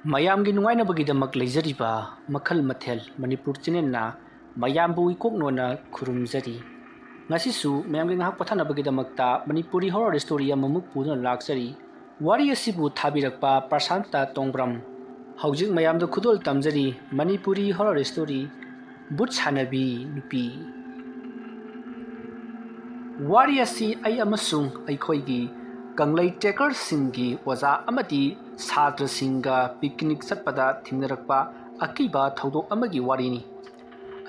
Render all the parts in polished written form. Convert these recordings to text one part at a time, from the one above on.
ꯃꯌꯥꯝꯒꯤ ꯅꯨꯡꯉꯥꯏꯅꯕꯒꯤꯗꯃꯛ ꯂꯩꯖꯔꯤꯕ ꯃꯈꯜ ꯃꯊꯦꯜ ꯃꯅꯤꯄꯨꯔ ꯆꯦꯅꯦꯜꯅ ꯃꯌꯥꯝꯕꯨ ꯏꯀꯣꯛꯅꯣꯅ ꯈꯨꯔꯨꯝꯖꯔꯤ꯫ ꯉꯁꯤꯁꯨ ꯃꯌꯥꯝꯒꯤ ꯉꯥꯏꯍꯥꯛ ꯄꯣꯊꯥꯅꯕꯒꯤꯗꯃꯛꯇ ꯃꯅꯤꯄꯨꯔꯤ ꯍꯣꯔꯔ ꯁ꯭ꯇꯣꯔꯤ ꯑꯃꯃꯨꯛ ꯄꯨꯗꯨꯅ ꯂꯥꯛꯆꯔꯤ꯫ ꯋꯥꯔꯤ ꯑꯁꯤꯕꯨ ꯊꯥꯕꯤꯔꯛꯄ ꯄ꯭ꯔꯁꯥꯟꯇ ꯇꯣꯡꯕ꯭ꯔꯝ꯫ ꯍꯧꯖꯤꯛ ꯃꯌꯥꯝꯗ ꯈꯨꯗꯣꯜ ꯇꯝꯖꯔꯤ ꯃꯅꯤꯄꯨꯔꯤ ꯍꯣꯔꯔ ꯁ꯭ꯇꯣꯔꯤ ꯕꯨꯠ ꯁꯥꯟꯅꯕꯤ ꯅꯨꯄꯤ꯫ ꯋꯥꯔꯤ ꯑꯁꯤ ꯑꯩ ꯑꯃꯁꯨꯡ ꯑꯩꯈꯣꯏꯒꯤ ꯀꯪꯂꯩ ꯇ꯭ꯔꯦꯀꯔꯁꯤꯡꯒꯤ ꯑꯣꯖꯥ ꯑꯃꯗꯤ ꯁꯥꯇ꯭ꯔꯁꯤꯡꯒ ꯄꯤꯛꯅꯤꯛ ꯆꯠꯄꯗ ꯊꯦꯡꯅꯔꯛꯄ ꯑꯀꯤꯕ ꯊꯧꯗꯣꯛ ꯑꯃꯒꯤ ꯋꯥꯔꯤꯅꯤ꯫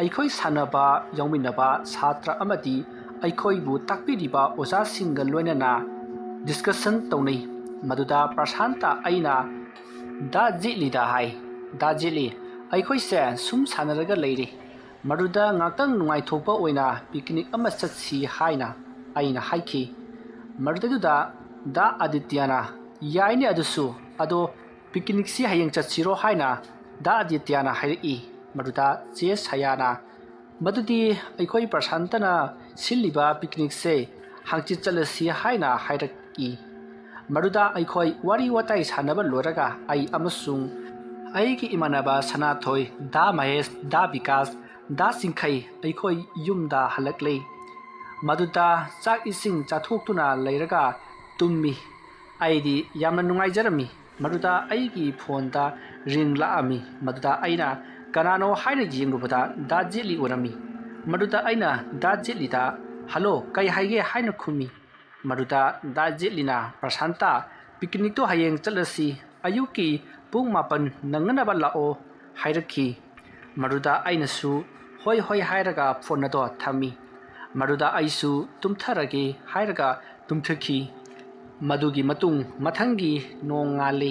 ꯑꯩꯈꯣꯏ ꯁꯥꯟꯅꯕ ꯌꯥꯎꯃꯤꯟꯅꯕ ꯁꯥꯇ꯭ꯔ ꯑꯃꯗꯤ ꯑꯩꯈꯣꯏꯕꯨ ꯇꯥꯛꯄꯤꯔꯤꯕ ꯑꯣꯖꯥꯁꯤꯡꯒ ꯂꯣꯏꯅꯅ ꯗꯤꯁꯀꯁꯟ ꯇꯧꯅꯩ꯫ ꯃꯗꯨꯗ ꯄ꯭ꯔꯁꯥꯟꯇ ꯑꯩꯅ ꯗꯥ ꯖꯦꯠꯂꯤꯗ ꯍꯥꯏ, "ꯗꯥ ꯖꯦꯠꯂꯤ, ꯑꯩꯈꯣꯏꯁꯦ ꯁꯨꯝ ꯁꯥꯟꯅꯔꯒ ꯂꯩꯔꯤ꯫ ꯃꯗꯨꯗ ꯉꯥꯛꯇꯪ ꯅꯨꯡꯉꯥꯏꯊꯣꯛꯄ ꯑꯣꯏꯅ ꯄꯤꯛꯅꯤꯛ ꯑꯃ ꯆꯠꯁꯤ ꯍꯥꯏꯅ ꯑꯩꯅ ꯍꯥꯏꯈꯤ꯫ ꯃꯗꯨꯗꯩꯗꯨꯗ ꯗꯥ ꯑꯗꯤꯇ꯭ꯌꯅ "ꯌꯥꯏꯅꯦ ꯑꯗꯨꯁꯨ, ꯑꯗꯣ ꯄꯤꯛꯅꯤꯛꯁꯤ ꯍꯌꯦꯡ ꯆꯠꯁꯤꯔꯣ" ꯍꯥꯏꯅ ꯗꯥ ꯑꯗꯤꯇ꯭ꯌꯅ ꯍꯥꯏꯔꯛꯏ꯫ ꯃꯗꯨꯗ ꯆꯦ ꯁꯥꯌꯥꯅ "ꯃꯗꯨꯗꯤ ꯑꯩꯈꯣꯏ ꯄ꯭ꯔꯁꯥꯟꯇꯅ ꯁꯤꯜꯂꯤꯕ ꯄꯤꯛꯅꯤꯛꯁꯦ ꯍꯥꯡꯆꯤꯠ ꯆꯠꯂꯁꯤ ꯍꯥꯏꯅ ꯍꯥꯏꯔꯛꯏ꯫ ꯃꯗꯨꯗ ꯑꯩꯈꯣꯏ ꯋꯥꯔꯤ ꯋꯥꯇꯥꯏ ꯁꯥꯟꯅꯕ ꯂꯣꯏꯔꯒ ꯑꯩ ꯑꯃꯁꯨꯡ ꯑꯩꯒꯤ ꯏꯃꯥꯟꯅꯕ ꯁꯅꯥꯊꯣꯏ, ꯗꯥ ꯃꯍꯦꯁ, ꯗꯥ ꯕꯤꯀꯥꯁ, ꯗꯥ ꯆꯤꯡꯈꯩ ꯑꯩꯈꯣꯏ ꯌꯨꯝꯗ ꯍꯜꯂꯛꯂꯦ꯫ ꯃꯗꯨꯗ ꯆꯥꯛ ꯏꯁꯤꯡ ꯆꯥꯊꯣꯛꯇꯨꯅ ꯂꯩꯔꯒ ꯇꯨꯝꯃꯤ꯫ ꯑꯩꯗꯤ ꯌꯥꯝꯅ ꯅꯨꯡꯉꯥꯏꯖꯔꯝꯃꯤ꯫ ꯃꯗꯨꯗ ꯑꯩꯒꯤ ꯐꯣꯟꯗ ꯔꯤꯡ ꯂꯥꯛꯑꯝꯃꯤ꯫ ꯃꯗꯨꯗ ꯑꯩꯅ ꯀꯅꯥꯅꯣ ꯍꯥꯏꯅ ꯌꯦꯡꯂꯨꯕꯗ ꯗꯥ ꯖꯦꯠꯂꯤ ꯑꯣꯏꯔꯝꯃꯤ꯫ ꯃꯗꯨꯗ ꯑꯩꯅ ꯗꯥ ꯖꯦꯠꯂꯤꯗ "ꯍꯜꯂꯣ, ꯀꯩ ꯍꯥꯏꯒꯦ" ꯍꯥꯏꯅ ꯈꯨꯝꯃꯤ꯫ ꯃꯗꯨꯗ ꯗꯥ ꯖꯦꯠꯂꯤꯅ "ꯄ꯭ꯔꯁꯥꯟꯇ, ꯄꯤꯛꯅꯤꯛꯇꯣ ꯍꯌꯦꯡ ꯆꯠꯂꯁꯤ, ꯑꯌꯨꯛꯀꯤ ꯄꯨꯡ 7 ꯅꯪꯅꯅꯕ ꯂꯥꯛꯑꯣ" ꯍꯥꯏꯔꯛꯈꯤ꯫ ꯃꯗꯨꯗ ꯑꯩꯅꯁꯨ "ꯍꯣꯏ ꯍꯣꯏ" ꯍꯥꯏꯔꯒ ꯐꯣꯟ ꯑꯗꯣ ꯊꯝꯃꯤ꯫ ꯃꯗꯨꯗ ꯑꯩꯁꯨ ꯇꯨꯝꯊꯔꯒꯦ ꯍꯥꯏꯔꯒ ꯇꯨꯝꯊꯈꯤ꯫ ꯃꯗꯨꯒꯤ ꯃꯇꯨꯡ ꯃꯊꯪꯒꯤ ꯅꯣꯡꯉꯥꯜꯂꯦ꯫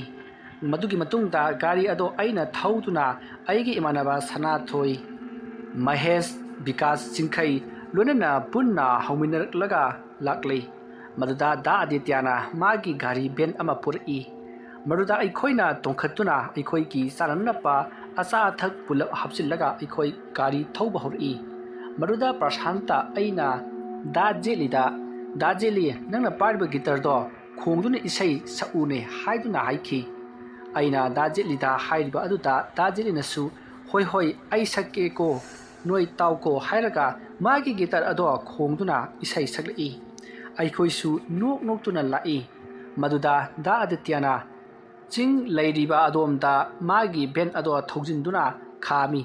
ꯃꯗꯨꯒꯤ ꯃꯇꯨꯡꯗ ꯒꯥꯔꯤ ꯑꯗꯣ ꯑꯩꯅ ꯊꯧꯗꯨꯅ ꯑꯩꯒꯤ ꯏꯃꯥꯟꯅꯕ ꯁꯅꯥꯊꯣꯏ, ꯃꯍꯦꯁ, ꯕꯤꯀꯥꯁ, ꯆꯤꯡꯈꯩ ꯂꯣꯏꯅꯅ ꯄꯨꯟꯅ ꯍꯧꯃꯤꯟꯅꯔꯛꯂꯒ ꯂꯥꯛꯂꯦ꯫ ꯃꯗꯨꯗ ꯗꯥ ꯑꯗꯤꯇ꯭ꯌꯅ ꯃꯥꯒꯤ ꯒꯥꯔꯤ ꯚꯦꯟ ꯑꯃ ꯄꯨꯔꯛꯏ꯫ ꯃꯗꯨꯗ ꯑꯩꯈꯣꯏꯅ ꯇꯣꯡꯈꯠꯇꯨꯅ ꯑꯩꯈꯣꯏꯒꯤ ꯆꯥꯅꯅꯕ ꯑꯆꯥ ꯑꯊꯛ ꯄꯨꯂꯞ ꯍꯥꯞꯆꯤꯜꯂꯒ ꯑꯩꯈꯣꯏ ꯒꯥꯔꯤ ꯊꯧꯕ ꯍꯧꯔꯛꯏ꯫ ꯃꯗꯨꯗ ꯄ꯭ꯔꯁꯥꯟꯇ ꯑꯩꯅ ꯗꯥ ꯖꯦꯠꯂꯤꯗ "ꯗꯥ ꯖꯦꯠꯂꯤ, ꯅꯪꯅ ꯄꯥꯏꯔꯤꯕ ꯒꯤꯇꯔꯗꯣ ꯈꯣꯡꯗꯨꯅ ꯏꯁꯩ ꯁꯛꯎꯅꯦ" ꯍꯥꯏꯗꯨꯅ ꯍꯥꯏꯈꯤ꯫ ꯑꯩꯅ ꯗꯥ ꯖꯦꯠꯂꯤꯗ ꯍꯥꯏꯔꯤꯕ ꯑꯗꯨꯗ ꯗꯥ ꯖꯦꯠꯂꯤꯅꯁꯨ "ꯍꯣꯏ ꯍꯣꯏ, ꯑꯩ ꯁꯛꯀꯦꯀꯣ, ꯅꯣꯏ ꯇꯥꯎꯀꯣ" ꯍꯥꯏꯔꯒ ꯃꯥꯒꯤ ꯒꯤꯇꯔ ꯑꯗꯣ ꯈꯣꯡꯗꯨꯅ ꯏꯁꯩ ꯁꯛꯂꯛꯏ꯫ ꯑꯩꯈꯣꯏꯁꯨ ꯅꯣꯛ ꯅꯣꯛꯇꯨꯅ ꯂꯥꯛꯏ꯫ ꯃꯗꯨꯗ ꯗꯥ ꯑꯗꯤꯇ꯭ꯌꯅ ꯆꯤꯡ ꯂꯩꯔꯤꯕ ꯑꯗꯣꯝꯗ ꯃꯥꯒꯤ ꯚꯦꯟ ꯑꯗꯣ ꯊꯧꯖꯤꯟꯗꯨꯅ ꯈꯥꯝꯃꯤ꯫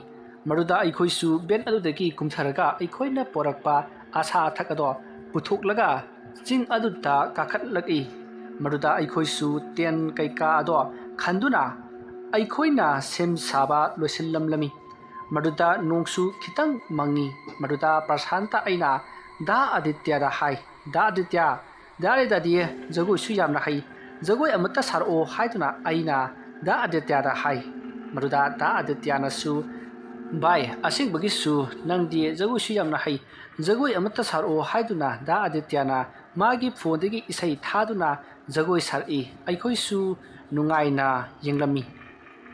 ꯃꯗꯨꯗ ꯑꯩꯈꯣꯏꯁꯨ ꯚꯦꯟ ꯑꯗꯨꯗꯒꯤ ꯀꯨꯝꯊꯔꯒ ꯑꯩꯈꯣꯏꯅ ꯄꯣꯔꯛꯄ ꯑꯆꯥ ꯑꯊꯛ ꯑꯗꯣ ꯄꯨꯊꯣꯛꯂꯒ ꯆꯤꯡ ꯑꯗꯨꯗ ꯀꯥꯈꯠꯂꯛꯏ꯫ ꯃꯗꯨꯗ ꯑꯩꯈꯣꯏꯁꯨ ꯇꯦꯟ ꯀꯩꯀꯥ ꯑꯗꯣ ꯈꯟꯗꯨꯅ ꯑꯩꯈꯣꯏꯅ ꯁꯦꯝ ꯁꯥꯕ ꯂꯣꯏꯁꯤꯜꯂꯝꯂꯝꯃꯤ꯫ ꯃꯗꯨꯗ ꯅꯣꯡꯁꯨ ꯈꯤꯇꯪ ꯃꯪꯉꯤ꯫ ꯃꯗꯨꯗ ꯄ꯭ꯔꯁꯥꯟꯇ ꯑꯩꯅ ꯗꯥ ꯑꯗꯤꯇ꯭ꯌꯗ ꯍꯥꯏ, "ꯗꯥ ꯑꯗꯤꯇ꯭ꯌ, ꯗꯥ ꯔꯦꯗꯗꯤ ꯖꯒꯣꯏꯁꯨ ꯌꯥꯝꯅ ꯍꯩ, ꯖꯒꯣꯏ ꯑꯃꯠꯇ ꯁꯥꯔꯛꯑꯣ" ꯍꯥꯏꯗꯨꯅ ꯑꯩꯅ ꯗꯥ ꯑꯗꯤꯇ꯭ꯌꯗ ꯍꯥꯏ꯫ ꯃꯗꯨꯗ ꯗꯥ ꯑꯗꯤꯇ꯭ꯌꯅꯁꯨ "ꯚꯥꯏ, ꯑꯁꯦꯡꯕꯒꯤꯁꯨ ꯅꯪꯗꯤ ꯖꯒꯣꯏꯁꯨ ꯌꯥꯝꯅ ꯍꯩ, ꯖꯒꯣꯏ ꯑꯃꯠꯇ ꯁꯥꯔꯛꯑꯣ" ꯍꯥꯏꯗꯨꯅ ꯗꯥ ꯑꯗꯤꯇ꯭ꯌꯅ ꯃꯥꯒꯤ ꯐꯣꯟꯗꯒꯤ ꯏꯁꯩ ꯊꯥꯗꯨꯅ ꯖꯒꯣꯏ ꯁꯥꯔꯛꯏ꯫ ꯑꯩꯈꯣꯏꯁꯨ ꯅꯨꯡꯉꯥꯏꯅ ꯌꯦꯡꯂꯝꯃꯤ꯫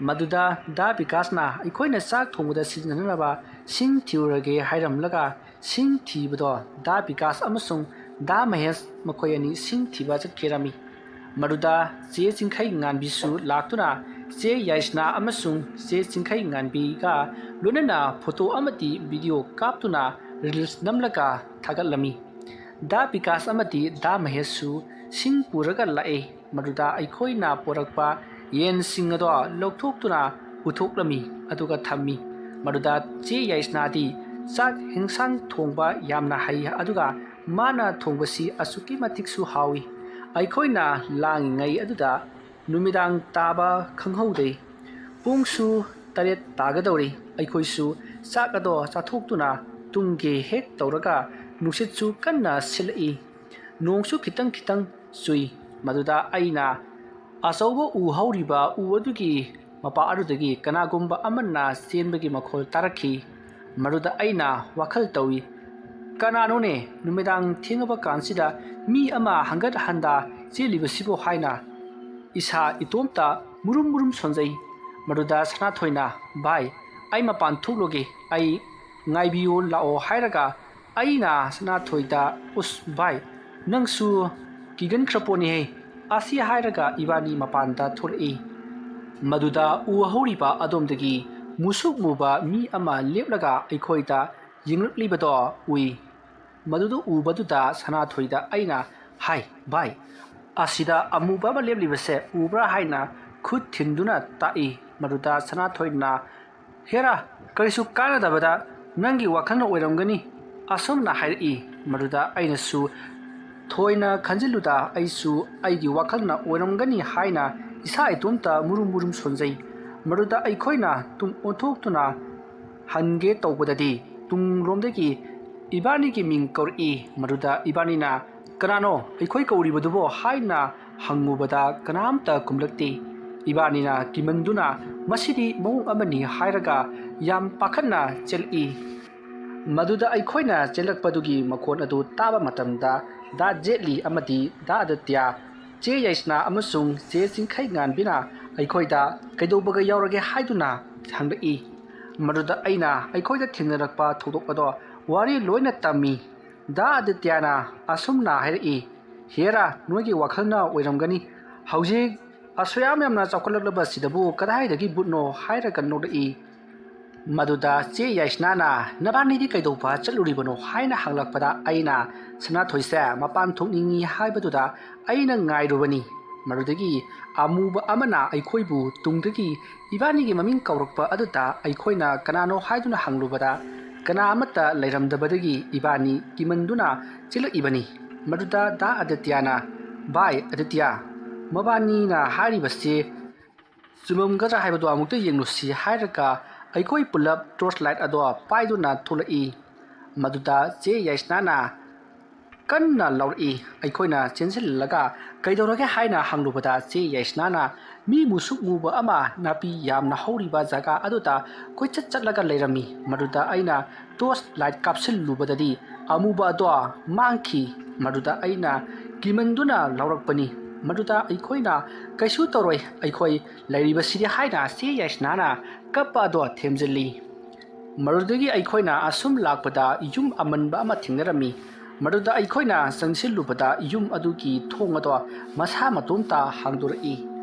ꯃꯗꯨꯗ ꯗꯥ ꯕꯤꯀꯥꯁꯅ ꯑꯩꯈꯣꯏꯅ ꯆꯥꯛ ꯊꯣꯡꯕꯗ ꯁꯤꯖꯤꯟꯅꯅꯕ ꯁꯤꯡ ꯊꯤꯔꯨꯔꯒꯦ ꯍꯥꯏꯔꯝꯂꯒ ꯁꯤꯡ ꯊꯤꯕꯗꯣ ꯗꯥ ꯕꯤꯀꯥꯁ ꯑꯃꯁꯨꯡ ꯗꯥ ꯃꯍꯦꯁ ꯃꯈꯣꯏ ꯑꯅꯤ ꯁꯤꯡ ꯊꯤꯕ ꯆꯠꯈꯤꯔꯝꯃꯤ꯫ ꯃꯗꯨꯗ ꯆꯦ ꯆꯤꯡꯈꯩ ꯉꯥꯟꯕꯤꯁꯨ ꯂꯥꯛꯇꯨꯅ ꯆꯦ ꯌꯥꯏꯁꯅꯥ ꯑꯃꯁꯨꯡ ꯆꯦ ꯆꯤꯡꯈꯩ ꯉꯥꯟꯕꯤꯒ ꯂꯣꯏꯅꯅ ꯐꯣꯇꯣ ꯑꯃꯗꯤ ꯚꯤꯗꯤꯑꯣ ꯀꯥꯞꯇꯨꯅ ꯔꯤꯜꯁ ꯅꯝꯂꯒ ꯊꯥꯒꯠꯂꯝꯃꯤ꯫ ꯗꯥ ꯕꯤꯀꯥꯁ ꯑꯃꯗꯤ ꯗꯥ ꯃꯍꯦꯁꯁꯨ ꯁꯤꯡ ꯄꯨꯔꯒ ꯂꯥꯛꯑꯦ꯫ ꯃꯗꯨꯗ ꯑꯩꯈꯣꯏꯅ ꯄꯣꯔꯛꯄ ꯌꯦꯟꯁꯤꯡ ꯑꯗꯣ ꯂꯧꯊꯣꯛꯇꯨꯅ ꯄꯨꯊꯣꯛꯂꯝꯃꯤ ꯑꯗꯨꯒ ꯊꯝꯃꯤ꯫ ꯃꯗꯨꯗ ꯆꯦ ꯌꯥꯏꯁꯅꯥꯗꯤ ꯆꯥꯛ ꯍꯦꯟꯁꯥꯡ ꯊꯣꯡꯕ ꯌꯥꯝꯅ ꯍꯩ ꯑꯗꯨꯒ ꯃꯥꯅ ꯊꯣꯡꯕꯁꯤ ꯑꯁꯨꯛꯀꯤ ꯃꯇꯤꯛꯁꯨ ꯍꯥꯎꯏ꯫ ꯑꯩꯈꯣꯏꯅ ꯂꯥꯡꯉꯤꯉꯩ ꯑꯗꯨꯗ ꯅꯨꯃꯤꯗꯥꯡ ꯇꯥꯕ ꯈꯪꯍꯧꯗꯦ꯫ ꯄꯨꯡꯁꯨ 7 ꯇꯥꯒꯗꯧꯔꯦ꯫ ꯑꯩꯈꯣꯏꯁꯨ ꯆꯥꯛ ꯑꯗꯣ ꯆꯥꯊꯣꯛꯇꯨꯅ ꯇꯨꯝꯒꯦ ꯍꯦꯛ ꯇꯧꯔꯒ ꯅꯨꯡꯁꯤꯠꯁꯨ ꯀꯟꯅ ꯁꯤꯠꯂꯛꯏ꯫ ꯅꯣꯡꯁꯨ ꯈꯤꯇꯪ ꯈꯤꯇꯪ ꯆꯨꯏ꯫ ꯃꯗꯨꯗ ꯑꯩꯅ ꯑꯆꯧꯕ ꯎ ꯍꯧꯔꯤꯕ ꯎ ꯑꯗꯨꯒꯤ ꯃꯄꯥ ꯑꯗꯨꯗꯒꯤ ꯀꯅꯥꯒꯨꯝꯕ ꯑꯃꯅ ꯆꯦꯟꯕꯒꯤ ꯃꯈꯣꯜ ꯇꯥꯔꯛꯈꯤ꯫ ꯃꯗꯨꯗ ꯑꯩꯅ ꯋꯥꯈꯜ ꯇꯧꯏ, "ꯀꯅꯥꯅꯣꯅꯦ ꯅꯨꯃꯤꯗꯥꯡ ꯊꯦꯡꯉꯕ ꯀꯥꯟꯁꯤꯗ ꯃꯤ ꯑꯃ ꯍꯪꯒꯠ ꯍꯟꯗꯥ ꯆꯦꯜꯂꯤꯕꯁꯤꯕꯨ" ꯍꯥꯏꯅ ꯏꯁꯥ ꯏꯇꯣꯝꯇ ꯃꯨꯔꯨꯝ ꯃꯨꯔꯨꯝ ꯁꯣꯟꯖꯩ꯫ ꯃꯗꯨꯗ ꯁꯅꯥꯊꯣꯏꯅ "ꯚꯥꯏ, ꯑꯩ ꯃꯄꯥꯟ ꯊꯣꯛꯂꯨꯒꯦ, ꯑꯩ ꯉꯥꯏꯕꯤꯌꯣ ꯂꯥꯛꯑꯣ" ꯍꯥꯏꯔꯒ ꯑꯩꯅ ꯁꯅꯥꯊꯣꯏꯗ "ꯎꯁ ꯚꯥꯏ, ꯅꯪꯁꯨ ꯀꯤꯒꯟꯈ꯭ꯔꯄꯣꯠꯅꯤꯍꯦ" ꯑꯁꯤ ꯍꯥꯏꯔꯒ ꯏꯕꯥꯅꯤ ꯃꯄꯥꯟꯗ ꯊꯣꯛꯂꯛꯏ꯫ ꯃꯗꯨꯗ ꯎꯍꯧꯔꯤꯕ ꯑꯗꯣꯝꯗꯒꯤ ꯃꯨꯁꯨꯛ ꯃꯨꯕ ꯃꯤ ꯑꯃ ꯂꯦꯞꯂꯒ ꯑꯩꯈꯣꯏꯗ ꯌꯦꯡꯂꯛꯂꯤꯕꯗꯣ ꯎꯏ꯫ ꯃꯗꯨꯗ ꯎꯕꯗꯨꯗ ꯁꯅꯥꯊꯣꯏꯗ ꯑꯩꯅ ꯍꯥꯏ ꯚꯥꯏ, ꯑꯁꯤꯗ ꯑꯃꯨꯕ ꯑꯃ ꯂꯦꯞꯂꯤꯕꯁꯦ ꯎꯕ꯭ꯔꯥ ꯍꯥꯏꯅ ꯈꯨꯠ ꯊꯤꯟꯗꯨꯅ ꯇꯥꯛꯏ꯫ ꯃꯗꯨꯗ ꯁꯅꯥꯊꯣꯏꯅ ꯍꯦꯔꯥ, ꯀꯔꯤꯁꯨ ꯀꯥꯟꯅꯗꯕꯗ ꯅꯪꯒꯤ ꯋꯥꯈꯜꯅ ꯑꯣꯏꯔꯝꯒꯅꯤ ꯑꯁꯨꯝꯅ ꯍꯥꯏꯔꯛꯏ꯫ ꯃꯗꯨꯗ ꯑꯩꯅꯁꯨ ꯊꯣꯏꯅ ꯈꯟꯖꯤꯜꯂꯨꯗ ꯑꯩꯁꯨ ꯑꯩꯒꯤ ꯋꯥꯈꯜꯅ ꯑꯣꯏꯔꯝꯒꯅꯤ ꯍꯥꯏꯅ ꯏꯁꯥ ꯏꯇꯣꯝꯇ ꯃꯨꯔꯨꯝ ꯃꯨꯔꯨꯝ ꯁꯣꯟꯖꯩ꯫ ꯃꯗꯨꯗ ꯑꯩꯈꯣꯏꯅ ꯇꯨꯡ ꯑꯣꯟꯊꯣꯛꯇꯨꯅ ꯍꯟꯒꯦ ꯇꯧꯕꯗꯗꯤ ꯇꯨꯡꯂꯣꯝꯗꯒꯤ ꯏꯕꯥꯅꯤꯒꯤ ꯃꯤꯡ ꯀꯧꯔꯛꯏ꯫ ꯃꯗꯨꯗ ꯏꯕꯥꯅꯤꯅ ꯀꯅꯥꯅꯣ ꯑꯩꯈꯣꯏ ꯀꯧꯔꯤꯕꯗꯨꯕꯣ ꯍꯥꯏꯅ ꯍꯪꯉꯨꯕꯗ ꯀꯅꯥꯝꯇ ꯈꯨꯝꯂꯛꯇꯦ꯫ ꯏꯕꯥꯅꯤꯅ ꯀꯤꯃꯟꯗꯨꯅ ꯃꯁꯤꯗꯤ ꯃꯑꯣꯡ ꯑꯃꯅꯤ ꯍꯥꯏꯔꯒ ꯌꯥꯝ ꯄꯥꯈꯠꯅ ꯆꯦꯜꯂꯛꯏ꯫ ꯃꯗꯨꯗ ꯑꯩꯈꯣꯏꯅ ꯆꯦꯜꯂꯛꯄꯗꯨꯒꯤ ꯃꯈꯣꯟ ꯑꯗꯨ ꯇꯥꯕ ꯃꯇꯝꯗ ꯗꯥ ꯖꯦꯠꯂꯤ ꯑꯃꯗꯤ ꯗꯥ ꯑꯗꯤꯇ꯭ꯌ, ꯆꯦ ꯌꯥꯏꯁꯅꯥ ꯑꯃꯁꯨꯡ ꯆꯦ ꯆꯤꯡꯈꯩꯉꯥꯟꯕꯤꯅ ꯑꯩꯈꯣꯏꯗ ꯀꯩꯗꯧꯕꯒ ꯌꯥꯎꯔꯒꯦ ꯍꯥꯏꯗꯨꯅ ꯍꯪꯂꯛꯏ꯫ ꯃꯗꯨꯗ ꯑꯩꯅ ꯑꯩꯈꯣꯏꯗ ꯊꯦꯡꯅꯔꯛꯄ ꯊꯧꯗꯣꯛ ꯑꯗꯣ ꯋꯥꯔꯤ ꯂꯣꯏꯅ ꯇꯝꯃꯤ꯫ ꯗꯥ ꯑꯗꯤꯇ꯭ꯌꯅ ꯑꯁꯨꯝꯅ ꯍꯥꯏꯔꯛꯏ, ꯍꯦꯔꯥ, ꯅꯣꯏꯒꯤ ꯋꯥꯈꯜꯅ ꯑꯣꯏꯔꯝꯒꯅꯤ꯫ ꯍꯧꯖꯤꯛ ꯑꯁꯨꯌꯥꯝ ꯌꯥꯝꯅ ꯆꯥꯎꯈꯠꯂꯛꯂꯕꯁꯤꯗꯕꯨ ꯀꯗꯥꯏꯗꯒꯤ ꯕꯨꯠꯅꯣ ꯍꯥꯏꯔꯒ ꯅꯣꯛꯂꯛꯏ꯫ ꯃꯗꯨꯗ ꯆꯦ ꯌꯥꯏꯁꯅꯥꯅ ꯅꯕꯥꯅꯤꯗꯤ ꯀꯩꯗꯧꯕ ꯆꯠꯂꯨꯔꯤꯕꯅꯣ ꯍꯥꯏꯅ ꯍꯪꯂꯛꯄꯗ ꯑꯩꯅ ꯁꯅꯥꯊꯣꯏꯁꯦ ꯃꯄꯥꯟ ꯊꯣꯛꯅꯤꯡꯉꯤ ꯍꯥꯏꯕꯗꯨꯗ ꯑꯩꯅ ꯉꯥꯏꯔꯨꯕꯅꯤ꯫ ꯃꯗꯨꯗꯒꯤ ꯑꯃꯨꯕ ꯑꯃꯅ ꯑꯩꯈꯣꯏꯕꯨ ꯇꯨꯡꯗꯒꯤ ꯏꯕꯥꯅꯤꯒꯤ ꯃꯃꯤꯡ ꯀꯧꯔꯛꯄ ꯑꯗꯨꯗ ꯑꯩꯈꯣꯏꯅ ꯀꯅꯥꯅꯣ ꯍꯥꯏꯗꯨꯅ ꯍꯪꯂꯨꯕꯗ ꯀꯅꯥ ꯑꯃꯠꯇ ꯂꯩꯔꯝꯗꯕꯗꯒꯤ ꯏꯕꯥꯅꯤ ꯀꯤꯃꯟꯗꯨꯅ ꯆꯦꯜꯂꯛꯏꯕꯅꯤ꯫ ꯃꯗꯨꯗ ꯗꯥ ꯑꯗꯤꯇ꯭ꯌꯅ ꯚꯥꯏ ꯑꯗꯤꯇ꯭ꯌ, ꯃꯕꯥꯅꯤꯅ ꯍꯥꯏꯔꯤꯕꯁꯤ ꯆꯨꯝꯃꯝꯒꯗ꯭ꯔꯥ ꯍꯥꯏꯕꯗꯨ ꯑꯃꯨꯛꯇ ꯌꯦꯡꯂꯨꯁꯤ ꯍꯥꯏꯔꯒ ꯑꯩꯈꯣꯏ ꯄꯨꯜꯂꯞ ꯇꯣꯔꯆ ꯂꯥꯏꯠ ꯑꯗꯣ ꯄꯥꯏꯗꯨꯅ ꯊꯣꯛꯂꯛꯏ꯫ ꯃꯗꯨꯗ ꯆꯦ ꯌꯥꯏꯁꯅꯥꯅ ꯀꯟꯅ ꯂꯥꯎꯔꯛꯏ꯫ ꯑꯩꯈꯣꯏꯅ ꯆꯦꯟꯁꯤꯜꯂꯒ ꯀꯩꯗꯧꯔꯒꯦ ꯍꯥꯏꯅ ꯍꯪꯂꯨꯕꯗ ꯆꯦ ꯌꯥꯏꯁꯅꯥꯅ ꯃꯤ ꯃꯨꯁꯨꯛ ꯃꯨꯕ ꯑꯃ ꯅꯥꯄꯤ ꯌꯥꯝꯅ ꯍꯧꯔꯤꯕ ꯖꯒꯥ ꯑꯗꯨꯗ ꯀꯣꯏꯆꯠ ꯆꯠꯂꯒ ꯂꯩꯔꯝꯃꯤ꯫ ꯃꯗꯨꯗ ꯑꯩꯅ ꯇꯣꯔꯆ ꯂꯥꯏꯠ ꯀꯥꯞꯁꯤꯜꯂꯨꯕꯗꯗꯤ ꯑꯃꯨꯕ ꯑꯗꯣ ꯃꯥꯡꯈꯤ꯫ ꯃꯗꯨꯗ ꯑꯩꯅ ꯀꯤꯃꯟꯗꯨꯅ ꯂꯥꯎꯔꯛꯄꯅꯤ꯫ ꯃꯗꯨꯗ ꯑꯩꯈꯣꯏꯅ ꯀꯩꯁꯨ ꯇꯧꯔꯣꯏ, ꯑꯩꯈꯣꯏ ꯂꯩꯔꯤꯕꯁꯤꯗꯤ ꯍꯥꯏꯅ ꯆꯦ ꯌꯥꯏꯁꯅꯥꯅ ꯀꯞꯄ ꯑꯗꯣ ꯊꯦꯝꯖꯤꯜꯂꯤ꯫ ꯃꯗꯨꯗꯒꯤ ꯑꯩꯈꯣꯏꯅ ꯑꯁꯨꯝ ꯂꯥꯛꯄꯗ ꯌꯨꯝ ꯑꯃꯟꯕ ꯑꯃ ꯊꯦꯡꯅꯔꯝꯃꯤ꯫ ꯃꯗꯨꯗ ꯑꯩꯈꯣꯏꯅ ꯆꯪꯁꯤꯜꯂꯨꯕꯗ ꯌꯨꯝ ꯑꯗꯨꯒꯤ ꯊꯣꯡ ꯑꯗꯣ ꯃꯁꯥ ꯃꯇꯣꯝꯇ ꯍꯥꯡꯗꯣꯔꯛꯏ꯫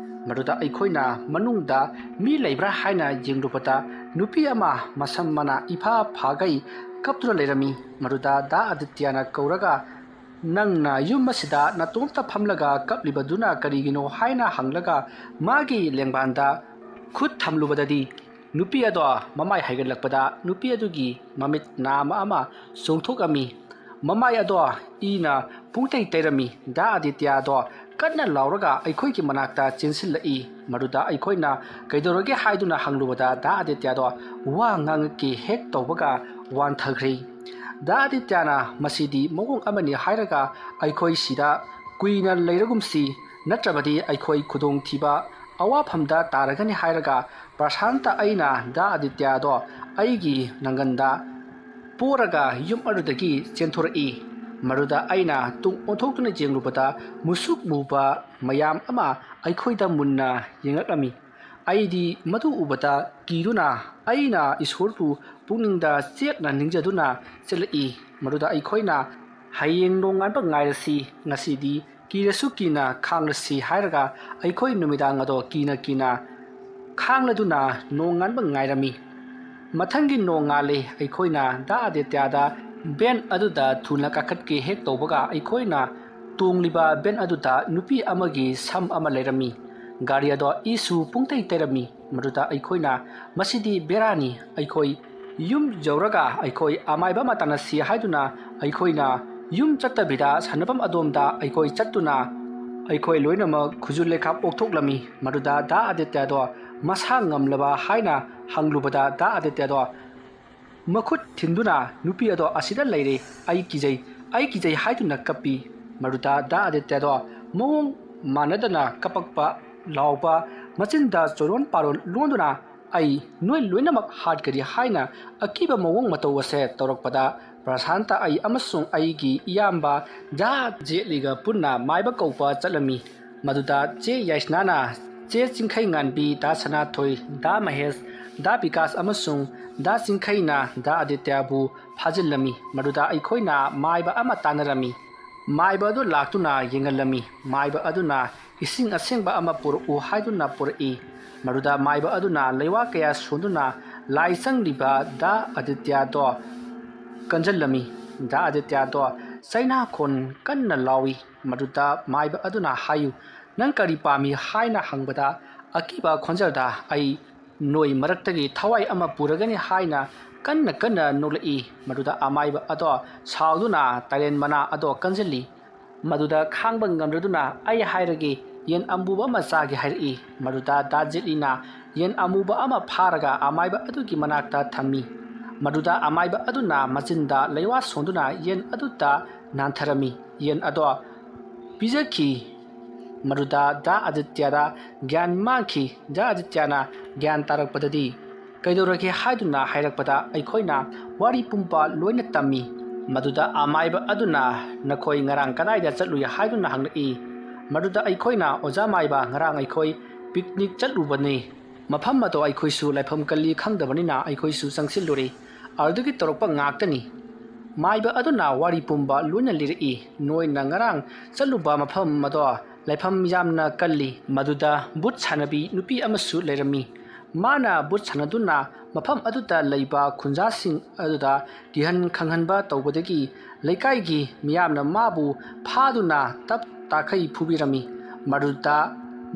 ꯃꯗꯨꯗ ꯑꯩꯈꯣꯏꯅ ꯃꯅꯨꯡꯗ ꯃꯤ ꯂꯩꯕ꯭ꯔꯥ ꯍꯥꯏꯅ ꯌꯦꯡꯂꯨꯕꯗ ꯅꯨꯄꯤ ꯑꯃ ꯃꯁꯝ ꯃꯅꯥ ꯏꯐꯥ ꯐꯥꯒꯩ ꯀꯞꯇꯨꯅ ꯂꯩꯔꯝꯃꯤ꯫ ꯃꯗꯨꯗ ꯗꯥ ꯑꯗꯤꯇ꯭ꯌꯅ ꯀꯧꯔꯒ ꯅꯪꯅ ꯌꯨꯝ ꯑꯁꯤꯗ ꯅꯇꯣꯝꯇ ꯐꯝꯂꯒ ꯀꯞꯂꯤꯕꯗꯨꯅ ꯀꯔꯤꯒꯤꯅꯣ ꯍꯥꯏꯅ ꯍꯪꯂꯒ ꯃꯥꯒꯤ ꯂꯦꯡꯕꯥꯟꯗ ꯈꯨꯠ ꯊꯝꯂꯨꯕꯗꯗꯤ ꯅꯨꯄꯤ ꯑꯗꯣ ꯃꯃꯥꯏ ꯍꯥꯏꯒꯠꯂꯛꯄꯗ ꯅꯨꯄꯤ ꯑꯗꯨꯒꯤ ꯃꯃꯤꯠ ꯅꯥꯝꯃ ꯑꯃ ꯆꯣꯡꯊꯣꯛꯑꯝꯃꯤ꯫ ꯃꯃꯥꯏ ꯑꯗꯣ ꯏꯅ ꯄꯨꯡꯇꯩ ꯇꯩꯔꯝꯃꯤ꯫ ꯗꯥ ꯑꯗꯤꯇ꯭ꯌꯗꯣ ꯀꯟꯅ ꯂꯥꯎꯔꯒ ꯑꯩꯈꯣꯏꯒꯤ ꯃꯅꯥꯛꯇ ꯆꯦꯟꯁꯤꯜꯂꯛꯏ꯫ ꯃꯗꯨꯗ ꯑꯩꯈꯣꯏꯅ ꯀꯩꯗꯧꯔꯒꯦ ꯍꯥꯏꯗꯨꯅ ꯍꯪꯂꯨꯕꯗ ꯗꯥ ꯑꯗꯤꯇ꯭ꯌꯗꯣ ꯋꯥ ꯉꯥꯡꯉꯛꯀꯦ ꯍꯦꯛ ꯇꯧꯕꯒ ꯋꯥꯟꯊꯈ꯭ꯔꯦ꯫ ꯗꯥ ꯑꯗꯤꯇ꯭ꯌꯅ ꯃꯁꯤꯗꯤ ꯃꯑꯣꯡ ꯑꯃꯅꯤ ꯍꯥꯏꯔꯒ ꯑꯩꯈꯣꯏ ꯁꯤꯗ ꯀꯨꯏꯅ ꯂꯩꯔꯒꯨꯝꯁꯤ, ꯅꯠꯇ꯭ꯔꯕꯗꯤ ꯑꯩꯈꯣꯏ ꯈꯨꯗꯣꯡꯊꯤꯕ ꯑꯋꯥꯐꯝꯗ ꯇꯥꯔꯒꯅꯤ ꯍꯥꯏꯔꯒ ꯄ꯭ꯔꯁꯥꯟꯇ ꯑꯩꯅ ꯗꯥ ꯑꯗꯤꯇ꯭ꯌꯗꯣ ꯑꯩꯒꯤ ꯅꯪꯒꯟꯗ ꯄꯣꯔꯒ ꯌꯨꯝ ꯑꯗꯨꯗꯒꯤ ꯆꯦꯟꯊꯣꯔꯛꯏ꯫ ꯃꯗꯨꯗ ꯑꯩꯅ ꯇꯨꯡ ꯑꯣꯟꯊꯣꯛꯇꯨꯅ ꯌꯦꯡꯂꯨꯕꯗ ꯃꯨꯁꯨꯛ ꯃꯨꯕ ꯃꯌꯥꯝ ꯑꯃ ꯑꯩꯈꯣꯏꯗ ꯃꯨꯟꯅ ꯌꯦꯡꯂꯛꯂꯝꯃꯤ꯫ ꯑꯩꯗꯤ ꯃꯗꯨ ꯎꯕꯗ ꯀꯤꯗꯨꯅ ꯑꯩꯅ ꯏꯁꯣꯔꯕꯨ ꯄꯨꯛꯅꯤꯡꯗ ꯆꯦꯠꯅ ꯅꯤꯡꯖꯗꯨꯅ ꯆꯦꯜꯂꯛꯏ꯫ ꯃꯗꯨꯗ ꯑꯩꯈꯣꯏꯅ ꯍꯌꯦꯡ ꯅꯣꯡꯉꯥꯟꯕ ꯉꯥꯏꯔꯁꯤ, ꯉꯁꯤꯗꯤ ꯀꯤꯔꯁꯨ ꯀꯤꯅ ꯈꯥꯡꯂꯁꯤ ꯍꯥꯏꯔꯒ ꯑꯩꯈꯣই ꯅꯨꯃꯤꯗꯥꯡ ꯑꯗꯣ ꯀꯤꯅ ꯀꯤꯅ ꯈꯥꯡꯂꯗꯨꯅ ꯅꯣꯡꯉꯥꯟꯕ ꯉꯥꯏꯔꯝꯃꯤ꯫ ꯃꯊꯪꯒꯤ ꯅꯣꯡꯉꯥꯜꯂꯦ꯫ ꯑꯩꯈꯣꯏꯅ ꯗꯥ ꯑꯗꯤꯇ꯭ꯌꯗ ꯚꯦꯟ ꯑꯗꯨꯗ ꯊꯨꯅ ꯀꯥꯈꯠꯀꯦ ꯍꯦꯛ ꯇꯧꯕꯒ ꯑꯩꯈꯣꯏꯅ ꯇꯣꯡꯂꯤꯕ ꯚꯦꯟ ꯑꯗꯨꯗ ꯅꯨꯄꯤ ꯑꯃꯒꯤ ꯁꯝ ꯑꯃ ꯂꯩꯔꯝꯃꯤ꯫ ꯒꯥꯔꯤ ꯑꯗꯣ ꯏꯁꯨ ꯄꯨꯡꯇꯩ ꯇꯩꯔꯝꯃꯤ꯫ ꯃꯗꯨꯗ ꯑꯩꯈꯣꯏꯅ ꯃꯁꯤꯗꯤ ꯕꯦꯔꯥꯅꯤ, ꯑꯩꯈꯣꯏ ꯌꯨꯝ ꯌꯧꯔꯒ ꯑꯩꯈꯣꯏ ꯑꯃꯥꯏꯕ ꯑꯃ ꯇꯥꯟꯅꯁꯤ ꯍꯥꯏꯗꯨꯅ ꯑꯩꯈꯣꯏꯅ ꯌꯨꯝ ꯆꯠꯇꯕꯤꯗ ꯁꯥꯟꯅꯐꯝ ꯑꯗꯣꯝꯗ ꯑꯩꯈꯣꯏ ꯆꯠꯇꯨꯅ ꯑꯩꯈꯣꯏ ꯂꯣꯏꯅꯃꯛ ꯈꯨꯖꯨ ꯂꯩꯈꯥꯞ ꯑꯣꯛꯊꯣꯛꯂꯝꯃꯤ꯫ ꯃꯗꯨꯗ ꯗꯥ ꯑꯗꯤꯇ꯭ꯌꯗꯣ ꯃꯁꯥ ꯉꯝꯂꯕ ꯍꯥꯏꯅ ꯍꯪꯂꯨꯕꯗ ꯗꯥ ꯑꯗꯤꯇ꯭ꯌꯗꯣ ꯃꯈꯨꯠ ꯊꯤꯟꯗꯨꯅ ꯅꯨꯄꯤ ꯑꯗꯣ ꯑꯁꯤꯗ ꯂꯩꯔꯦ, ꯑꯩ ꯀꯤꯖꯩ ꯍꯥꯏꯗꯨꯅ ꯀꯞꯄꯤ꯫ ꯃꯗꯨꯗ ꯗꯥ ꯑꯗꯤꯇ꯭ꯌꯗꯣ ꯃꯑꯣꯡ ꯃꯥꯟꯅꯗꯅ ꯀꯞꯄꯛꯄ, ꯂꯥꯎꯕ, ꯃꯆꯤꯟꯗ ꯆꯣꯔꯣꯟ ꯄꯥꯔꯣꯟ ꯂꯣꯟꯗꯨꯅ ꯑꯩ ꯅꯣꯏ ꯂꯣꯏꯅꯃꯛ ꯍꯥꯠꯀꯅꯤ ꯍꯥꯏꯅ ꯑꯀꯤꯕ ꯃꯑꯣꯡ ꯃꯇꯧ ꯑꯁꯦ ꯇꯧꯔꯛꯄꯗ ꯄ꯭ꯔꯁꯥꯟꯇ ꯑꯩ ꯑꯃꯁꯨꯡ ꯑꯩꯒꯤ ꯏꯌꯥꯝꯕ ꯗꯥ ꯖꯦꯠꯂꯤꯒ ꯄꯨꯟꯅ ꯃꯥꯏꯕ ꯀꯧꯕ ꯆꯠꯂꯝꯃꯤ꯫ ꯃꯗꯨꯗ ꯆꯦ ꯌꯥꯏꯁꯅꯥꯅ ꯆꯦ ꯆꯤꯡꯈꯩꯉꯥꯟꯕꯤ, ꯗꯥ ꯁꯅꯥꯊꯣꯏ, ꯗꯥ ꯃꯍꯦꯁ, ꯗꯥ ꯕꯤꯀꯥꯁ ꯑꯃꯁꯨꯡ ꯗꯥ ꯆꯤꯡꯈꯩꯅ ꯗꯥ ꯑꯗꯤꯇ꯭ꯌꯕꯨ ꯐꯥꯖꯤꯜꯂꯝꯃꯤ꯫ ꯃꯗꯨꯗ ꯑꯩꯈꯣꯏꯅ ꯃꯥꯏꯕ ꯑꯃ ꯇꯥꯟꯅꯔꯝꯃꯤ꯫ माइबा अदु लाक्तुना येंगलमी माइबा अदुना इसिंग असेंगबा अमा पुरउ हाइदुना पुरई मरुदा माइबा अदुना लेवा कया सोंदुना लाइसंग लिबा दा आदित्य दो कंजलमी दा आदित्य दो सैना खोन कन्न लावी मरुदा माइबा अदुना हायु नंग करी पामी हाइना हंगबदा अकीबा खोंजलदा आई नोई मरक्तगी थवाई अमा पुरगनी हाइना कन्न कन्न नोलई मरुदा अमाइबा अदो साउदुना तारेन मना अदो कंजली मरुदा खांग नमरुदुना आई हाइरगे येन अमुबा मचागे हाइरई मरुदा दाजिलीना येन अमुबा अमा फारगा अमाइबा अदुगी मनाक्ता थमी मरुदा अमाइबा अदुना मचिंदा लेवा सोंदुना येन अदुता नांथरमी येन अदो पिजखी मरुदा दा आदित्यदा ज्ञान मांखी दा आदित्यना ज्ञान तारकपददी कैदौरगे हाइदुना हाइरकपदा अखोइना वारी पुंपा लोइना तम्मी मदुदा अमाइबा अदुना नखोइ ngarang कदाइदा चलुय हाइदुना हंगई मदुदा अखोइना ओजा माइबा ngarang अखोइ पिकनिक चलुबने मफम मतो अखोइसु लाइफम कल्ली खंगदबनिना अखोइसु संगसिलुरे अर्दुगी तोरपा ngakतनी माइबा अदुना वारी पुंबा लोइना लिरई नोइना ngarang चलुबा मफम मदो लाइफम यामना कल्ली मदुदा बुत छानबी नुपी अमसु लेरमी माना बुत छानदुना मफम अदुदा लैबा खुंजासिंग अदुदा दिहन खंगहनबा तौबदगी लैकाइगी मियामना माबु फादुना तप ताखै फुबिरमी मदुदा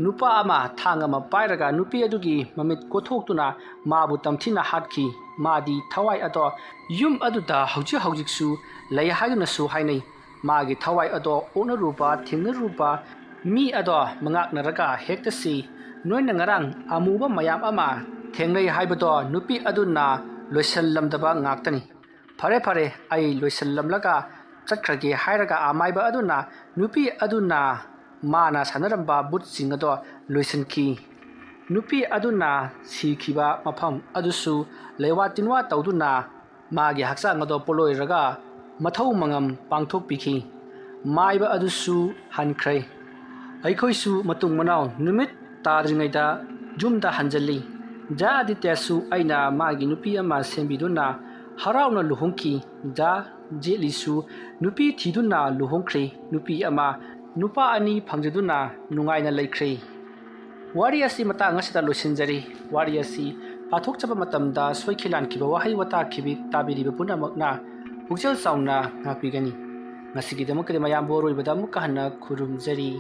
नुपा अमा थांगमा पाइरगा नुपी अदुगी ममित कोथोक्तुना माबु तमथिना हाटखी मादी थवाई अदो युम अदुदा हौजि हौजिकसु लै हायुनसु हाइनै मागी थवाई अदो ओनरुपा थिंगरुपा मी अदो मंगाकनरगा हेक्तसी नोइना ngarang amuba mayam ama thengnei haibado nupi aduna loisallamdaba ngaktani fare fare ai loisallamlaga chakhrage hairaga amaiba aduna nupi aduna mana sanaramba but singado loisanki nupi aduna sikhiba mafam adusu lewa tinwa tawduna magi haksang ado poloiraga mathau mangam pangthok pikhi maiba adusu hankhrai aikhoisu matung manau numit ताद्रिङैदा जुमदा हंजली जा आदित्यसु आइना मागी नुपी अमा सेम्बिदुना हराउना लुहोंखी जा जेलिसु नुपी थिदुना लुहोंख्रे नुपी अमा नुपा अनि फंजदुना नुंगाइना लैख्रे वारी असि मतांग असिदा लोसिनजरी वारी असि पाथोकचबा मतमदा सोइखिलानखिबा वाहै वता खिबि ताबिरिबा पुनमकना पुक्चल साउना ngapiगनी ngasigidamakade mayam boroibada मुका हन्ना खुरुमजरी।